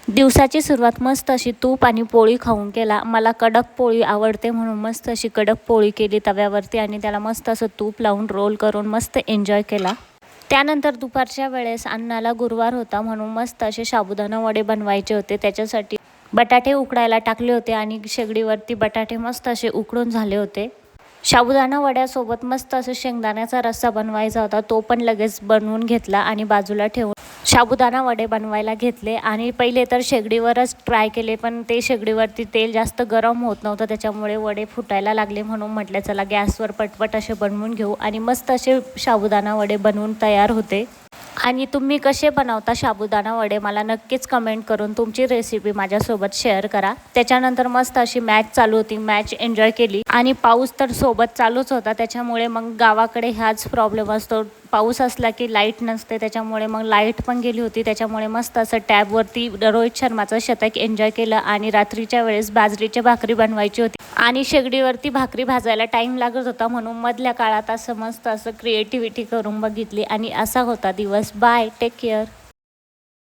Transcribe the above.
दिवसाची सुरुवात मस्त अशी तूप आणि पोळी खाऊन केला. मला कडक पोळी आवडते म्हणून मस्त अशी कडक पोळी केली तव्यावरती आणि त्याला मस्त असं तूप लावून रोल करून मस्त एन्जॉय केला. त्यानंतर दुपारच्या वेळेस अण्णाला गुरुवार होता म्हणून मस्त असे साबुदाणा वडे बनवायचे होते. त्याच्यासाठी बटाटे उकडायला टाकले होते आणि शेगडीवरती बटाटे मस्त असे उकडून झाले होते. साबुदाणा वड्यासोबत मस्त असं शेंगदाण्याचा रस्सा बनवायचा होता, तो पण लगेच बनवून घेतला आणि बाजूला ठेवून साबुदाणा वडे बनवायला घेतले. आणि पहिले तर शेगडीवरच ट्राय केले, पण ते शेगडीवरती तेल जास्त गरम होत नव्हतं, त्याच्यामुळे वडे फुटायला लागले. म्हणून म्हटलं चला गॅसवर पटपट असे बनवून घेऊ आणि मस्त असे साबुदाणा वडे बनवून तयार होते. आणि तुम्ही कसे बनवता साबुदाणा वडे मला नक्कीच कमेंट करून तुमची रेसिपी माझ्यासोबत शेअर करा. त्याच्यानंतर मस्त अशी मॅच चालू होती, मॅच एन्जॉय केली आणि पाऊस तर सोबत चालूच होता. त्याच्यामुळे मग गावाकडे हाच प्रॉब्लेम असतो, पाऊस असला की लाईट नसते, त्याच्यामुळे मग लाईट पण गेली होती. त्याच्यामुळे मस्त असं टॅबवरती रोहित शर्माचं शतक एन्जॉय केलं. आणि रात्रीच्या वेळेस बाजरीची भाकरी बनवायची होती आणि शेगडीवरती भाकरी भाजायला टाईम लागत होता, म्हणून मधल्या काळात असं मस्त असं क्रिएटिव्हिटी करून बघितली आणि असा होता दिवस. Bye, take care.